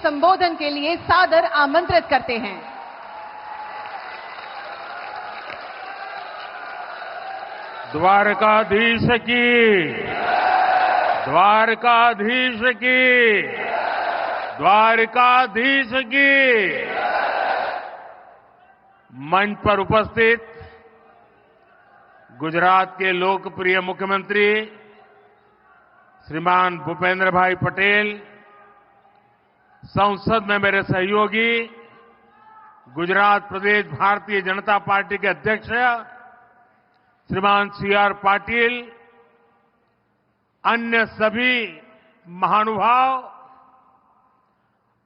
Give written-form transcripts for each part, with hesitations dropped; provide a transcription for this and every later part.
संबोधन के लिए सादर आमंत्रित करते हैं। द्वारकाधीश की, द्वारकाधीश की, द्वारकाधीश की। मंच पर उपस्थित गुजरात के लोकप्रिय मुख्यमंत्री श्रीमान भूपेंद्र भाई पटेल, संसद में मेरे सहयोगी गुजरात प्रदेश भारतीय जनता पार्टी के अध्यक्ष श्रीमान सी.आर. पाटिल, अन्य सभी महानुभाव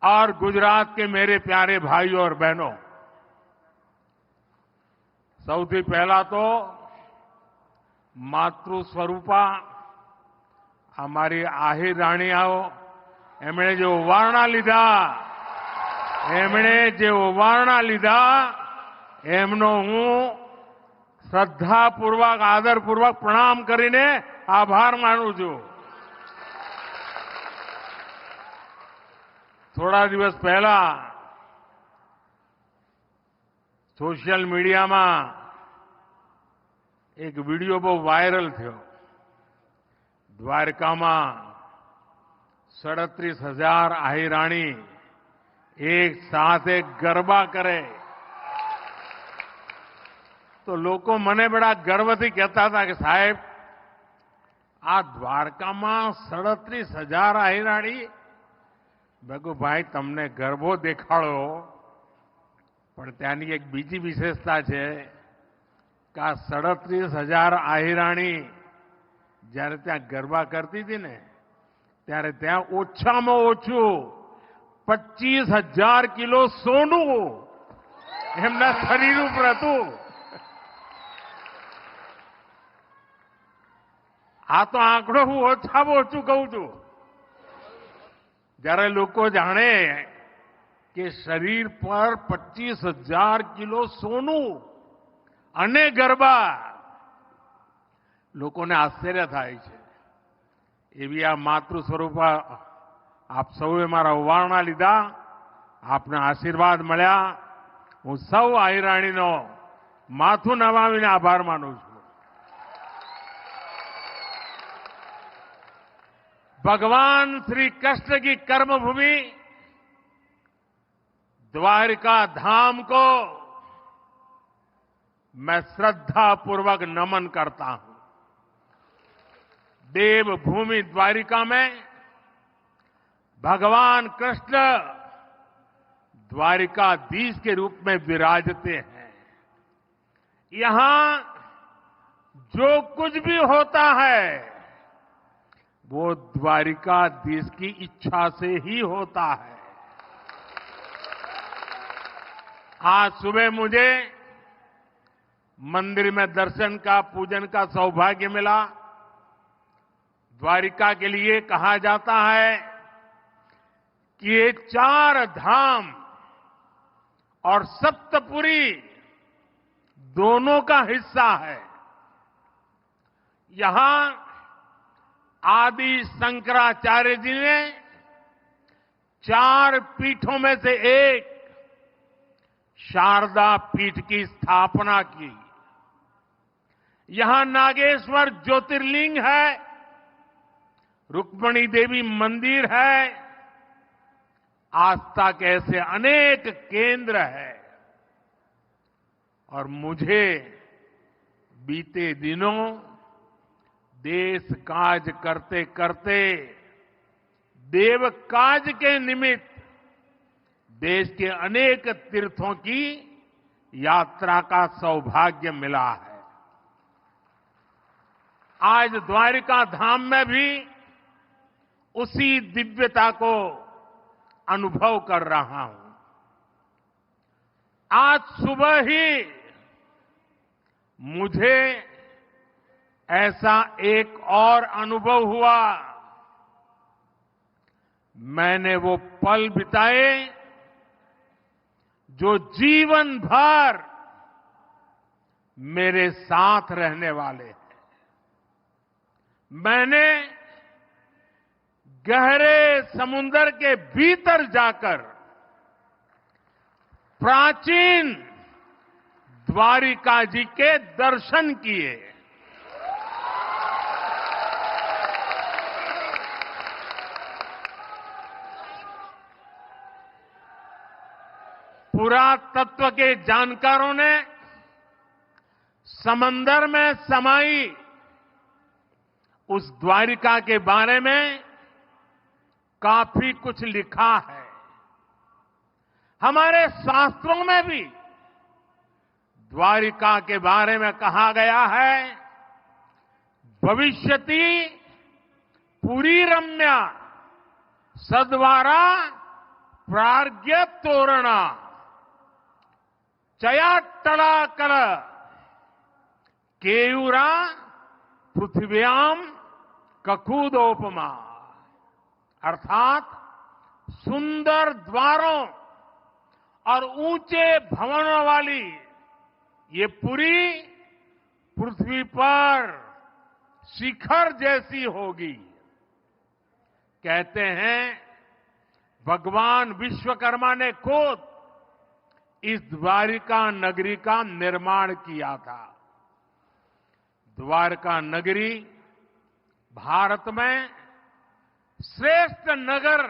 और गुजरात के मेरे प्यारे भाइयों और बहनों, સૌથી પહેલા તો માતૃ સ્વરૂપા અમારી આહિર રાણીઓ એમણે જે ઓવારણા લીધા એમનો હું શ્રદ્ધાપૂર્વક આદરપૂર્વક પ્રણામ કરીને આભાર માનું છું। થોડા દિવસ પહેલા सोशल मीडिया में एक वीडियो बहुत वायरल थयो। द्वारका में 37,000 आहिराणी एक साथ एक गरबा करे तो लोग मने बड़ा गर्वथी कहता था कि साहेब आ द्वारका में 37,000 आहिराणी। मैं कहूं भाई तमने गरबो देखाड़ो, પણ ત્યાંની એક બીજી વિશેષતા છે કે આ 37,000 આહિરાણી જ્યારે ત્યાં ગરબા કરતી હતી ને ત્યારે ત્યાં ઓછામાં ઓછું 25,000 કિલો સોનું એમના શરીર ઉપર હતું। આ તો આંકડો હું ઓછામાં ઓછું કહું છું। જ્યારે લોકો જાણે કે શરીર પર 25,000 કિલો સોનું અને ગરબા, લોકોને આશ્ચર્ય થાય છે। એવી આ માતૃ સ્વરૂપા આપ સૌએ મારા ઓવારણા લીધા, આપના આશીર્વાદ મળ્યા। હું સૌ આહિરાણીનો માથું નમાવીને આભાર માનું છું। ભગવાન શ્રી કૃષ્ણ की कर्मभूमि द्वारिका धाम को मैं श्रद्धापूर्वक नमन करता हूं। देवभूमि द्वारिका में भगवान कृष्ण द्वारिकाधीश के रूप में विराजते हैं। यहां जो कुछ भी होता है वो द्वारिकाधीश की इच्छा से ही होता है। आज सुबह मुझे मंदिर में दर्शन का, पूजन का सौभाग्य मिला। द्वारिका के लिए कहा जाता है कि ये 4 धाम और सप्तपुरी दोनों का हिस्सा है। यहां आदि शंकराचार्य जी ने 4 पीठों में से एक शारदा पीठ की स्थापना की। यहां नागेश्वर ज्योतिर्लिंग है, रुक्मिणी देवी मंदिर है, आस्था के ऐसे अनेक केंद्र है। और मुझे बीते दिनों देश काज करते करते देव काज के निमित्त देश के अनेक तीर्थों की यात्रा का सौभाग्य मिला है। आज द्वारिका धाम में भी उसी दिव्यता को अनुभव कर रहा हूं। आज सुबह ही मुझे ऐसा एक और अनुभव हुआ। मैंने वो पल बिताए जो जीवन भर मेरे साथ रहने वाले हैं। मैंने गहरे समुद्र के भीतर जाकर प्राचीन द्वारिका जी के दर्शन किए। पुरातत्व के जानकारों ने समंदर में समाई उस द्वारिका के बारे में काफी कुछ लिखा है। हमारे शास्त्रों में भी द्वारिका के बारे में कहा गया है, भविष्यति पुरी रम्या सद्वारा प्राज्ञ तोरणा चयाट्टलाकल केयूरा पृथ्व्याम ककूदोपमा, अर्थात सुंदर द्वारों और ऊंचे भवनों वाली ये पुरी पृथ्वी पर शिखर जैसी होगी। कहते हैं भगवान विश्वकर्मा ने खुद इस द्वारिका नगरी का निर्माण किया था। द्वारका नगरी भारत में श्रेष्ठ नगर,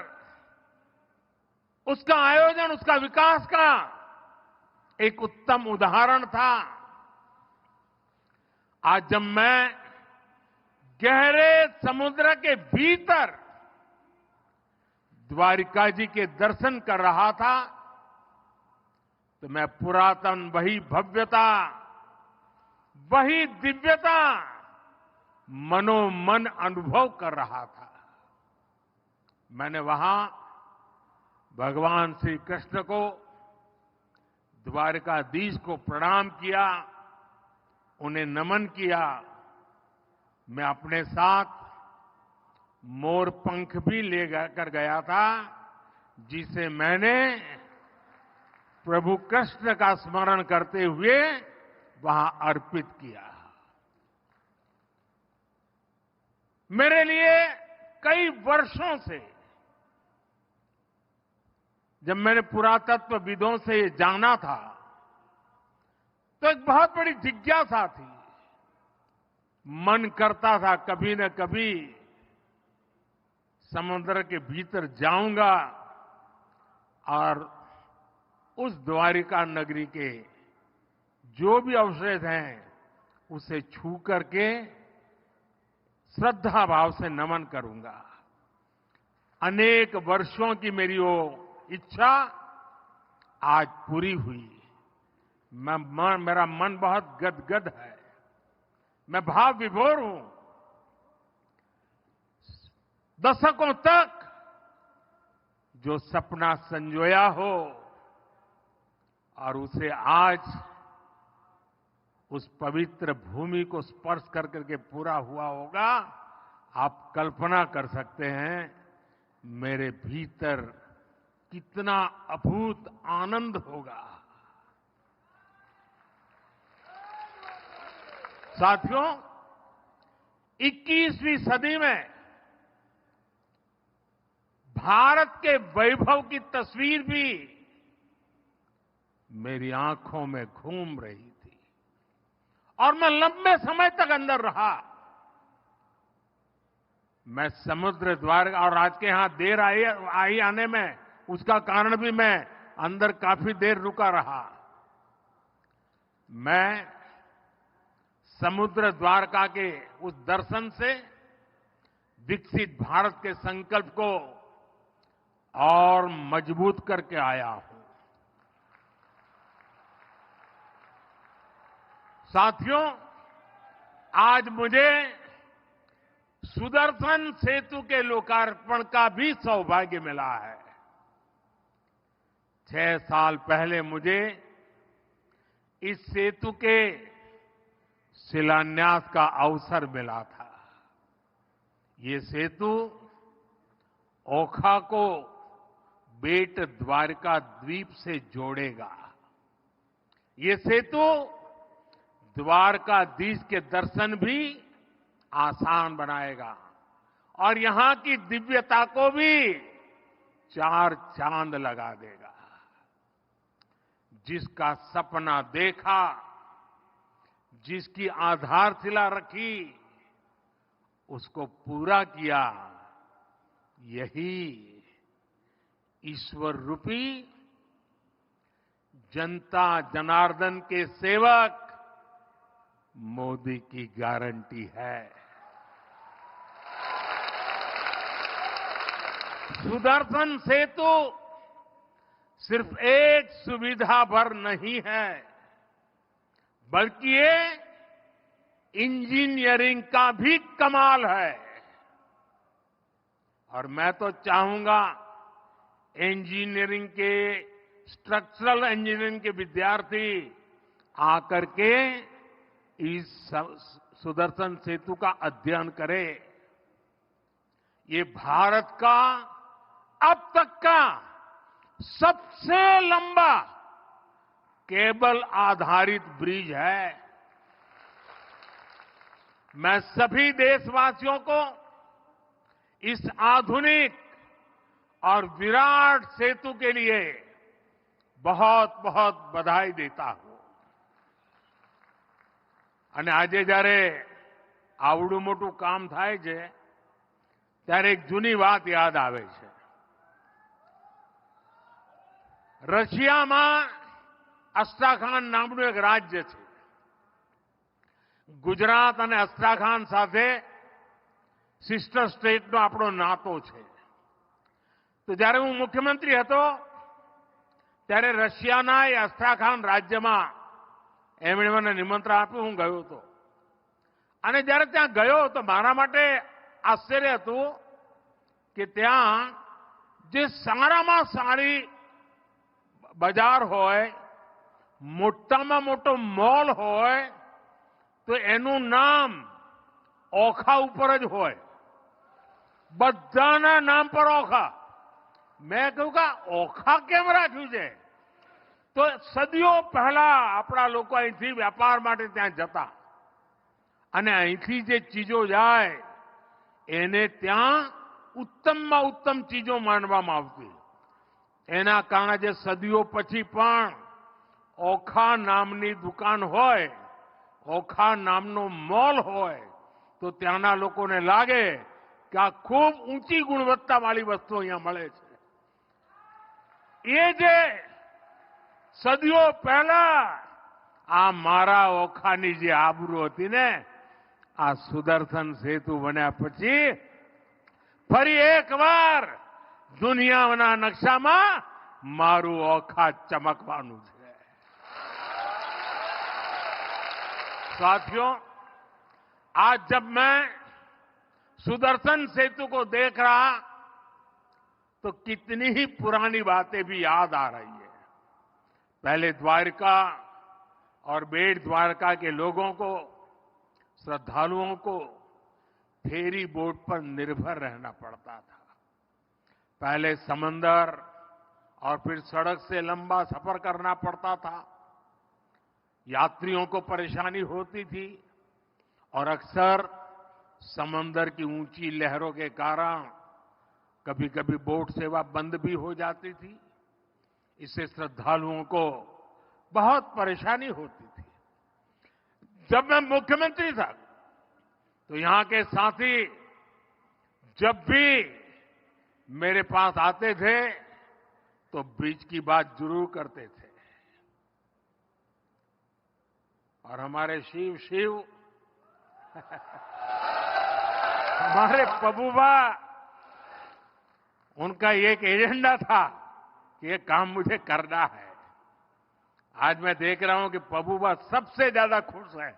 उसका आयोजन, उसका विकास का एक उत्तम उदाहरण था। आज जब मैं गहरे समुद्र के भीतर द्वारिका जी के दर्शन कर रहा था तो मैं पुरातन वही भव्यता, वही दिव्यता मनोमन अनुभव कर रहा था। मैंने वहां भगवान श्री कृष्ण को, द्वारकाधीश को प्रणाम किया, उन्हें नमन किया। मैं अपने साथ मोर पंख भी ले कर गया था, जिसे मैंने प्रभु कृष्ण का स्मरण करते हुए वहां अर्पित किया। मेरे लिए कई वर्षों से, जब मैंने पुरातत्वविदों से ये जाना था, तो एक बहुत बड़ी जिज्ञासा थी। मन करता था कभी न कभी समुद्र के भीतर जाऊंगा और उस द्वारिका नगरी के जो भी अवशेष हैं उसे छू करके श्रद्धा भाव से नमन करूंगा। अनेक वर्षों की मेरी वो इच्छा आज पूरी हुई। मेरा मन बहुत गदगद है, मैं भाव विभोर हूं। दशकों तक जो सपना संजोया हो और उसे आज उस पवित्र भूमि को स्पर्श कर करके पूरा हुआ होगा, आप कल्पना कर सकते हैं मेरे भीतर कितना अभूत आनंद होगा। साथियों, 21वीं सदी में भारत के वैभव की तस्वीर भी मेरी आंखों में घूम रही थी और मैं लंबे समय तक अंदर रहा। मैं समुद्र द्वार और आज के यहां देर आई आने में उसका कारण भी मैं अंदर काफी देर रुका रहा। मैं समुद्र द्वारका के उस दर्शन से विकसित भारत के संकल्प को और मजबूत करके आया हूं। साथियों, आज मुझे सुदर्शन सेतु के लोकार्पण का भी सौभाग्य मिला है। 6 साल पहले मुझे इस सेतु के शिलान्यास का अवसर मिला था। ये सेतु ओखा को बेट द्वारका द्वीप से जोड़ेगा। ये सेतु द्वारकाधीश के दर्शन भी आसान बनाएगा और यहां की दिव्यता को भी 4 चांद लगा देगा। जिसका सपना देखा, जिसकी आधारशिला रखी, उसको पूरा किया, यही ईश्वर रूपी जनता जनार्दन के सेवक मोदी की गारंटी है। सुदर्शन सेतु सिर्फ एक सुविधा भर नहीं है, बल्कि ये इंजीनियरिंग का भी कमाल है। और मैं तो चाहूंगा इंजीनियरिंग के, स्ट्रक्चरल इंजीनियरिंग के विद्यार्थी आकर के इस सुदर्शन सेतु का अध्ययन करें। ये भारत का अब तक का सबसे लंबा केबल आधारित ब्रिज है। मैं सभी देशवासियों को इस आधुनिक और विराट सेतु के लिए बहुत बहुत बधाई देता हूं। અને આજે જ્યારે આવડું મોટું કામ થાય છે ત્યારે એક જૂની વાત યાદ આવે છે। રશિયામાં અસ્ટ્રાખાન નામનું એક રાજ્ય છે। ગુજરાત અને અસ્ટ્રાખાન સાથે સિસ્ટર સ્ટેટનો આપણો નાતો છે। તો જ્યારે હું મુખ્યમંત્રી હતો ત્યારે રશિયાના એ અસ્ટ્રાખાન રાજ્યમાં એમણે મને નિમંત્રણ આપ્યું, હું ગયો હતો। અને જ્યારે ત્યાં ગયો તો મારા માટે આશ્ચર્ય હતું કે ત્યાં જે સારામાં સારી બજાર હોય, મોટામાં મોટો મોલ હોય, તો એનું નામ ઓખા ઉપર જ હોય। બધાના નામ પર ઓખા। મેં કહ્યું કે ઓખા કેમ રાખ્યું છે? તો સદીઓ પહેલા આપણા લોકો અહીંથી વેપાર માટે ત્યાં જતા અને અહીંથી જે ચીજો જાય એને ત્યાં ઉત્તમમાં ઉત્તમ ચીજો માનવામાં આવતી। એના કારણે જે સદીઓ પછી પણ ઓખા નામની દુકાન હોય, ઓખા નામનો મોલ હોય, તો ત્યાંના લોકોને લાગે કે આ ખૂબ ઊંચી ગુણવત્તાવાળી વસ્તુ અહીંયા મળે છે। એ જે સદીઓ પહેલા આ મારા ઓખાની જે આબરૂ હતી ને, આ સુદર્શન સેતુ બન્યા પછી ફરી એકવાર દુનિયાના નકશામાં મારું ઓખા ચમકવાનું છે। साथियों, आज जब मैं सुदर्शन सेतु को देख रहा तो कितनी ही पुरानी बातें भी याद आ रही है। पहले द्वारका और बेट द्वारका के लोगों को, श्रद्धालुओं को फेरी बोट पर निर्भर रहना पड़ता था। पहले समंदर और फिर सड़क से लंबा सफर करना पड़ता था। यात्रियों को परेशानी होती थी और अक्सर समंदर की ऊंची लहरों के कारण कभी कभी बोट सेवा बंद भी हो जाती थी। इससे श्रद्धालुओं को बहुत परेशानी होती थी। जब मैं मुख्यमंत्री था तो यहां के साथी जब भी मेरे पास आते थे तो ब्रिज की बात जरूर करते थे। और हमारे शिव हमारे पबूबा, उनका एक एजेंडा था कि ये काम मुझे करना है। आज मैं देख रहा हूं कि पबूबा सबसे ज्यादा खुश है।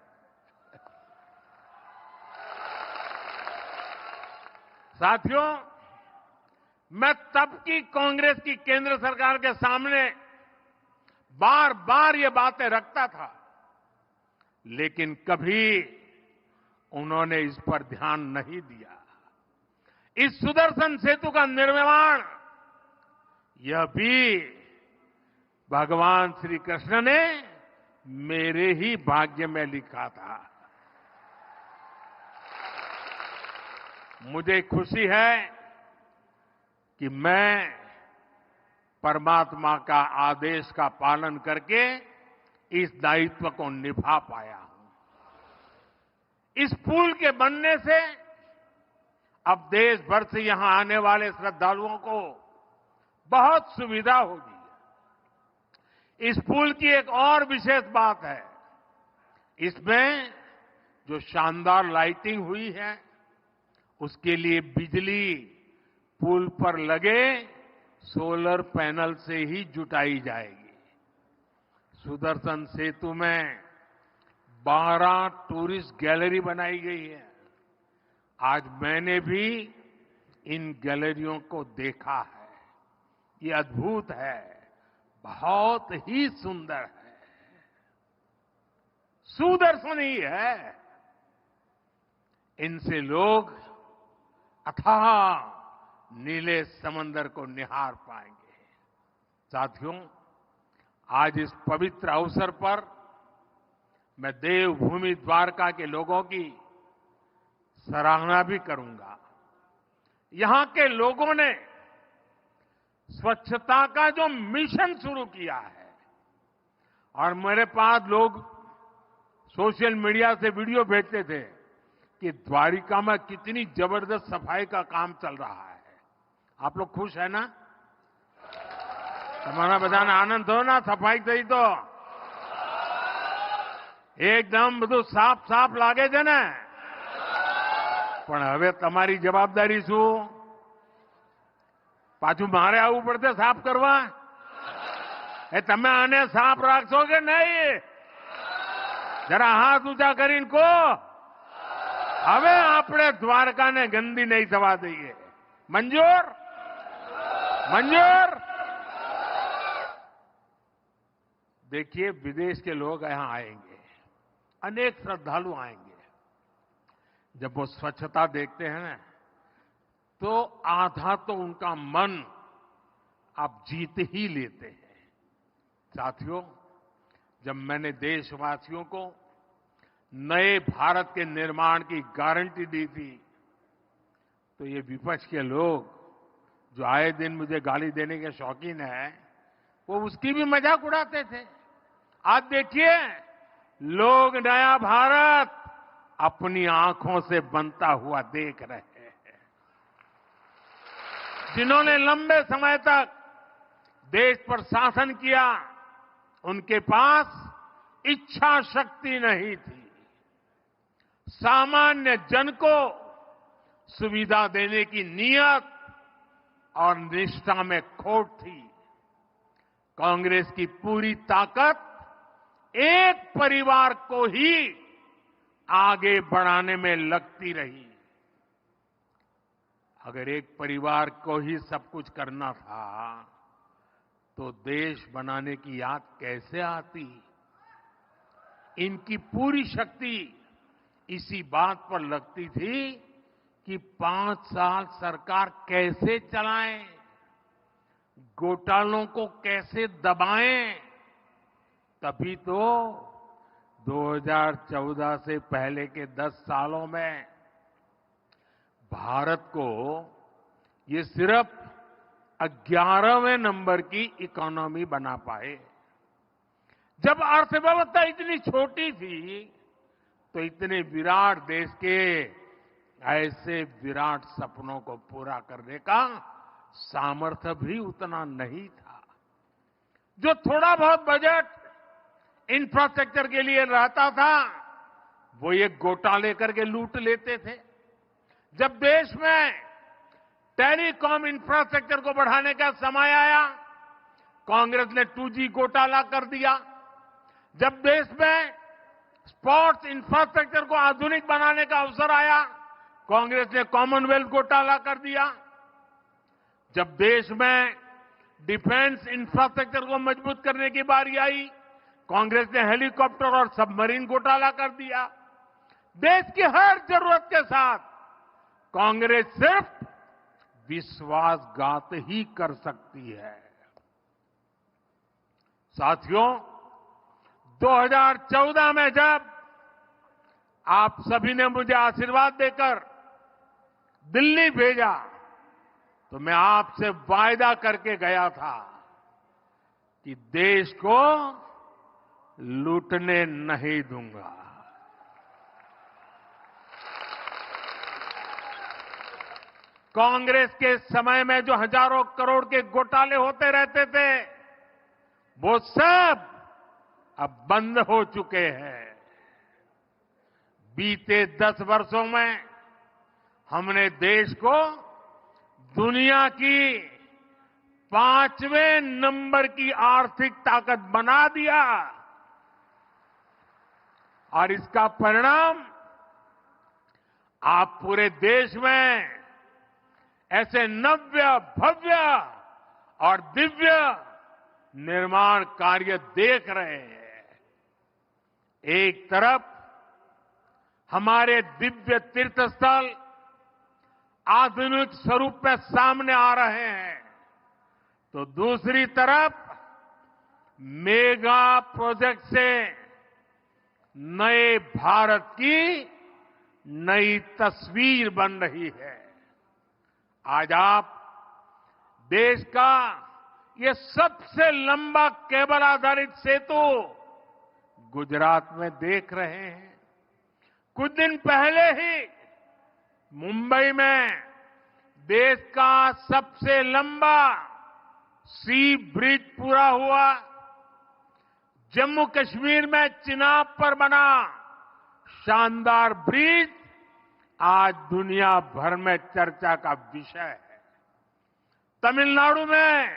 साथियों, मैं तब की कांग्रेस की केंद्र सरकार के सामने बार बार ये बातें रखता था, लेकिन कभी उन्होंने इस पर ध्यान नहीं दिया। इस सुदर्शन सेतु का निर्माण यह भी भगवान श्री कृष्ण ने मेरे ही भाग्य में लिखा था। मुझे खुशी है कि मैं परमात्मा का आदेश का पालन करके इस दायित्व को निभा पाया हूं। इस पुल के बनने से अब देश भर से यहां आने वाले श्रद्धालुओं को बहुत सुविधा होगी। इस पुल की एक और विशेष बात है, इसमें जो शानदार लाइटिंग हुई है उसके लिए बिजली पुल पर लगे सोलर पैनल से ही जुटाई जाएगी। सुदर्शन सेतु में 12 टूरिस्ट गैलरी बनाई गई है। आज मैंने भी इन गैलरियों को देखा है। ये अद्भुत है, बहुत ही सुंदर है, सुदर्शन ही है। इनसे लोग अथाह नीले समंदर को निहार पाएंगे। साथियों, आज इस पवित्र अवसर पर मैं देवभूमि द्वारका के लोगों की सराहना भी करूंगा। यहां के लोगों ने स्वच्छता का जो मिशन शुरू किया है, और मेरे पास लोग सोशल मीडिया से वीडियो भेजते थे कि द्वारिका में कितनी जबरदस्त सफाई का काम चल रहा है। आप लोग खुश है ना? तुम्हारा बधाने आनंद हो ना? सफाई થઈ તો એકદમ બધું સાફ સાફ લાગે છે ને? પણ હવે તમારી જવાબદારી શું? પાછું મારે આવવું પડશે સાફ કરવા? એ તમે આને સાફ રાખશો કે નહીં? જરા હાથ ઊંચા કરીને કહો, હવે આપણે દ્વારકાને ગંદી નહીં થવા દઈએ। મંજૂર? मंजूर? देखिए, विदेश के लोग यहां आएंगे, अनेक श्रद्धालु आएंगे। जब वो स्वच्छता देखते हैं ना, तो आधा तो उनका मन आप जीत ही लेते हैं। साथियों, जब मैंने देशवासियों को नए भारत के निर्माण की गारंटी दी थी, तो ये विपक्ष के लोग जो आए दिन मुझे गाली देने के शौकीन है, वो उसकी भी मजाक उड़ाते थे। आज देखिए, लोग नया भारत अपनी आंखों से बनता हुआ देख रहे हैं। जिन्होंने लंबे समय तक देश पर शासन किया, उनके पास इच्छा शक्ति नहीं थी। सामान्य जन को सुविधा देने की नीयत और निष्ठा में खोट थी। कांग्रेस की पूरी ताकत एक परिवार को ही आगे बढ़ाने में लगती रही। अगर एक परिवार को ही सब कुछ करना था, तो देश बनाने की याद कैसे आती? इनकी पूरी शक्ति इसी बात पर लगती थी कि 5 साल सरकार कैसे चलाएं, घोटालों को कैसे दबाएं। तभी तो 2014 से पहले के 10 सालों में भारत को ये सिर्फ 11वें नंबर की इकोनॉमी बना पाए। जब अर्थव्यवस्था इतनी छोटी थी, तो इतने विराट देश के ऐसे विराट सपनों को पूरा करने का सामर्थ्य भी उतना नहीं था। जो थोड़ा बहुत बजट इंफ्रास्ट्रक्चर के लिए रहता था, वो ये घोटाले करके लूट लेते थे। जब देश में टेलीकॉम इंफ्रास्ट्रक्चर को बढ़ाने का समय आया, कांग्रेस ने 2G घोटाला कर दिया। जब देश में स्पोर्ट्स इंफ्रास्ट्रक्चर को आधुनिक बनाने का अवसर आया, कांग्रेस ने कॉमनवेल्थ घोटाला कर दिया। जब देश में डिफेंस इंफ्रास्ट्रक्चर को मजबूत करने की बारी आई, कांग्रेस ने हेलीकॉप्टर और सबमरीन घोटाला कर दिया। देश की हर जरूरत के साथ कांग्रेस सिर्फ विश्वासघात ही कर सकती है। साथियों, 2014 में जब आप सभी ने मुझे आशीर्वाद देकर दिल्ली भेजा तो मैं आपसे वायदा करके गया था कि देश को लूटने नहीं दूंगा। कांग्रेस के समय में जो हजारों करोड़ के घोटाले होते रहते थे, वो सब अब बंद हो चुके हैं। बीते 10 वर्षों में हमने देश को दुनिया की 5वें नंबर की आर्थिक ताकत बना दिया और इसका परिणाम आप पूरे देश में ऐसे नव्य, भव्य और दिव्य निर्माण कार्य देख रहे हैं। एक तरफ हमारे दिव्य तीर्थ स्थल आधुनिक स्वरूप में सामने आ रहे हैं, तो दूसरी तरफ मेगा प्रोजेक्ट से नए भारत की नई तस्वीर बन रही है। आज आप देश का ये सबसे लंबा केबल आधारित सेतु गुजरात में देख रहे हैं। कुछ दिन पहले ही मुंबई में देश का सबसे लंबा सी ब्रिज पूरा हुआ। जम्मू कश्मीर में चिनाब पर बना शानदार ब्रिज आज दुनिया भर में चर्चा का विषय है। तमिलनाडु में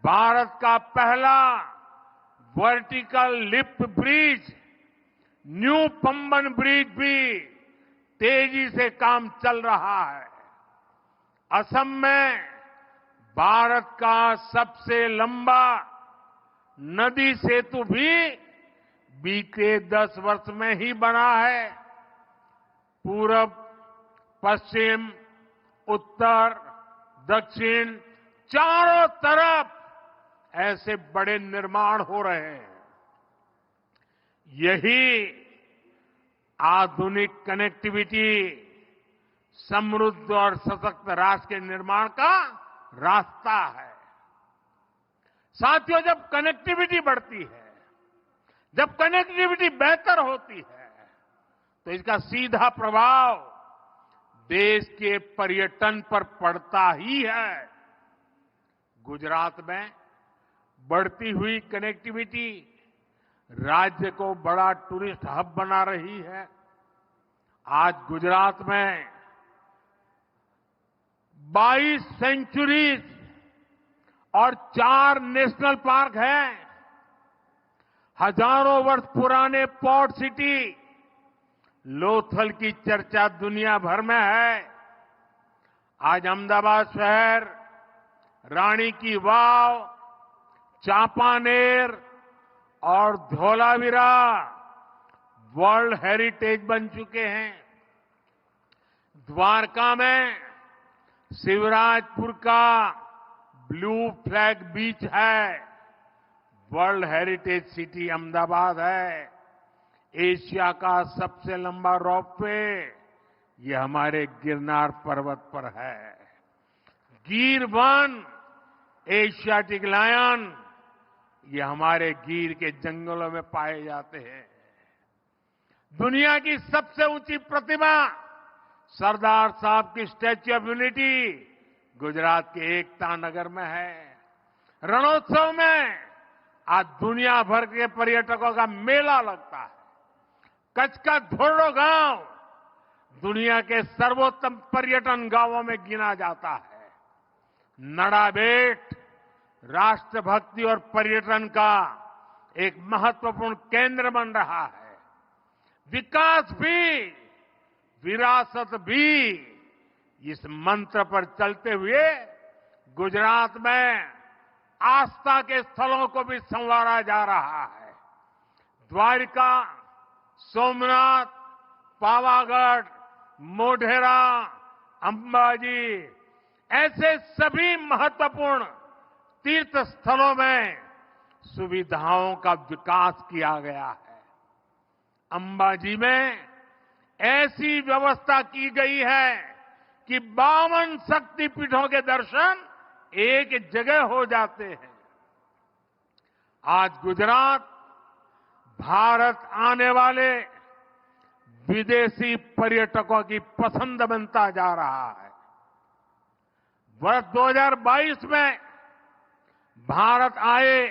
भारत का पहला vertical lift bridge new Pamban bridge भी तेजी से काम चल रहा है। असम में भारत का सबसे लंबा नदी सेतु भी बीते 10 वर्ष में ही बना है। पूरब, पश्चिम, उत्तर, दक्षिण चारों तरफ ऐसे बड़े निर्माण हो रहे हैं। यही आधुनिक कनेक्टिविटी समृद्ध और सशक्त राष्ट्र के निर्माण का रास्ता है। साथियों, जब कनेक्टिविटी बढ़ती है, जब कनेक्टिविटी बेहतर होती है, तो इसका सीधा प्रभाव देश के पर्यटन पर पड़ता ही है। गुजरात में बढ़ती हुई कनेक्टिविटी राज्य को बड़ा टूरिस्ट हब बना रही है। आज गुजरात में 22 सेंचुरीज और 4 नेशनल पार्क हैं। हजारों वर्ष पुराने पोर्ट सिटी लोथल की चर्चा दुनिया भर में है। आज अहमदाबाद शहर, रानी की वाव, चांपानेर और धौलावीरा वर्ल्ड हेरिटेज बन चुके हैं। द्वारका में शिवराजपुर का ब्लू फ्लैग बीच है। वर्ल्ड हेरिटेज सिटी अहमदाबाद है। एशिया का सबसे लंबा रोपवे ये हमारे गिरनार पर्वत पर है। गिर वन, एशियाटिक लायन ये हमारे गिर के जंगलों में पाए जाते हैं। दुनिया की सबसे ऊंची प्रतिमा सरदार साहब की स्टैच्यू ऑफ यूनिटी गुजरात के एकता नगर में है। रणोत्सव में आज दुनिया भर के पर्यटकों का मेला लगता है। कच्छ का धोरडो गांव दुनिया के सर्वोत्तम पर्यटन गांवों में गिना जाता है। नड़ाबेट राष्ट्रभक्ति और पर्यटन का एक महत्वपूर्ण केंद्र बन रहा है। विकास भी, विरासत भी, इस मंत्र पर चलते हुए गुजरात में आस्था के स्थलों को भी संवारा जा रहा है। द्वारिका, सोमनाथ, पावागढ़, मोढेरा, अंबाजी ऐसे सभी महत्वपूर्ण तीर्थ स्थलों में सुविधाओं का विकास किया गया है। अंबाजी में ऐसी व्यवस्था की गई है कि 52 शक्तिपीठों के दर्शन एक जगह हो जाते हैं। आज गुजरात भारत आने वाले विदेशी पर्यटकों की पसंद बनता जा रहा है। वर्ष 2022 में भारत आए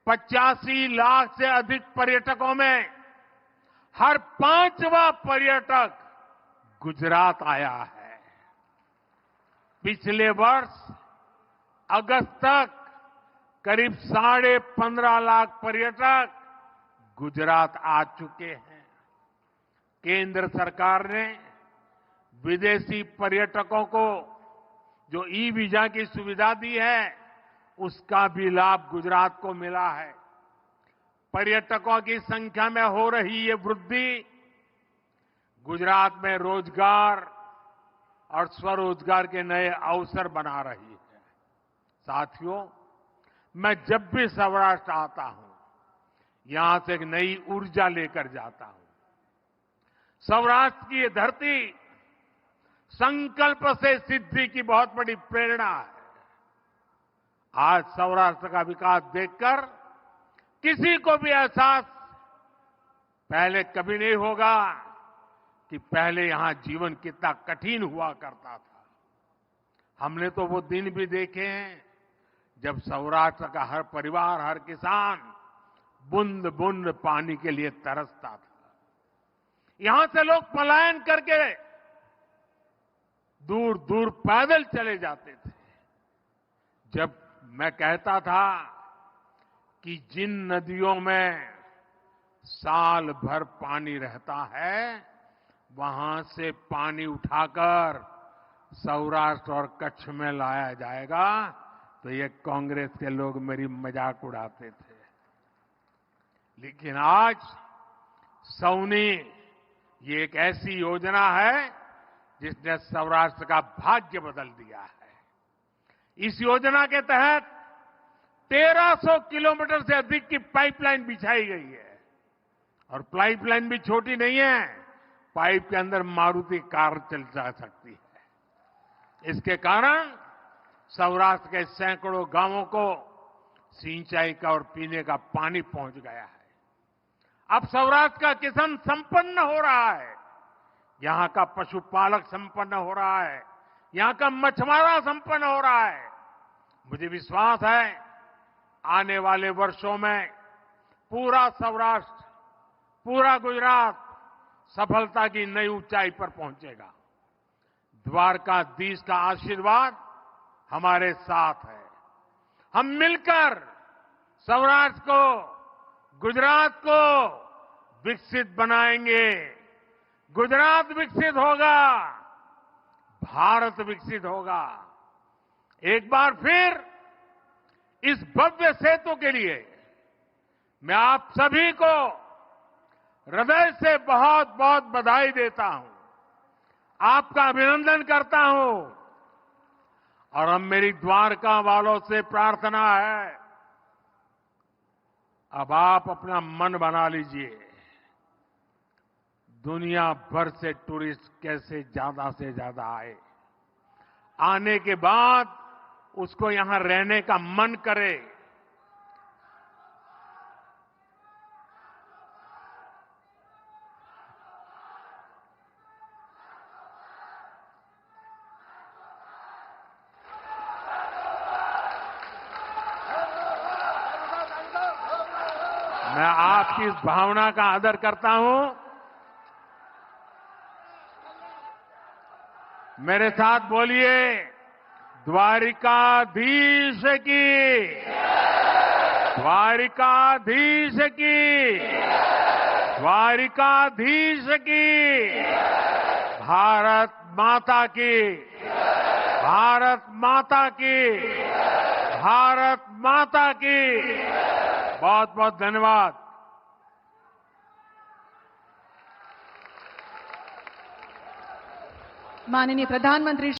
85 लाख से अधिक पर्यटकों में हर 5वां पर्यटक गुजरात आया है। पिछले वर्ष अगस्त तक करीब 15.5 लाख पर्यटक गुजरात आ चुके हैं। केंद्र सरकार ने विदेशी पर्यटकों को जो ई वीजा की सुविधा दी है, उसका भी लाभ गुजरात को मिला है। पर्यटकों की संख्या में हो रही ये वृद्धि गुजरात में रोजगार और स्वरोजगार के नए अवसर बना रही है। साथियों, मैं जब भी सौराष्ट्र आता हूं, यहां से एक नई ऊर्जा लेकर जाता हूं। सौराष्ट्र की ये धरती संकल्प से सिद्धि की बहुत बड़ी प्रेरणा है। आज सौराष्ट्र का विकास देखकर किसी को भी एहसास पहले कभी नहीं होगा कि पहले यहां जीवन कितना कठिन हुआ करता था। हमने तो वो दिन भी देखे हैं जब सौराष्ट्र का हर परिवार, हर किसान बूंद बूंद पानी के लिए तरसता था। यहां से लोग पलायन करके दूर दूर पैदल चले जाते थे। जब मैं कहता था कि जिन नदियों में साल भर पानी रहता है, वहां से पानी उठाकर सौराष्ट्र और कच्छ में लाया जाएगा, तो ये कांग्रेस के लोग मेरी मजाक उड़ाते थे। लेकिन आज सौनी ये एक ऐसी योजना है जिसने सौराष्ट्र का भाग्य बदल दिया है। इस योजना के तहत 1300 किलोमीटर से अधिक की पाइपलाइन बिछाई गई है। और पाइपलाइन भी छोटी नहीं है, पाइप के अंदर मारुति कार चल जा सकती है। इसके कारण सौराष्ट्र के सैकड़ों गांवों को सिंचाई का और पीने का पानी पहुंच गया है। अब सौराष्ट्र का किसान संपन्न हो रहा है, यहां का पशुपालक संपन्न हो रहा है, यहां का मछुआरा संपन्न हो रहा है। मुझे विश्वास है आने वाले वर्षों में पूरा सौराष्ट्र, पूरा गुजरात सफलता की नई ऊंचाई पर पहुंचेगा। द्वारकाधीश का आशीर्वाद हमारे साथ है। हम मिलकर सौराष्ट्र को, गुजरात को विकसित बनाएंगे। गुजरात विकसित होगा, भारत विकसित होगा। एक बार फिर इस भव्य सेतु के लिए मैं आप सभी को हृदय से बहुत बहुत बधाई देता हूं, आपका अभिनंदन करता हूं। और अब मेरी द्वारका वालों से प्रार्थना है, अब आप अपना मन बना लीजिए। दुनिया भर से टूरिस्ट कैसे ज्यादा से ज्यादा आए, आने के बाद उसको यहां रहने का मन करे। मैं आपकी इस भावना का आदर करता हूं। मेरे साथ बोलिए, द्वारिकाधीश की, द्वारिकाधीश की, द्वारिकाधीश की। भारत माता की, भारत माता की, भारत माता की। बहुत बहुत धन्यवाद। माननीय प्रधानमंत्री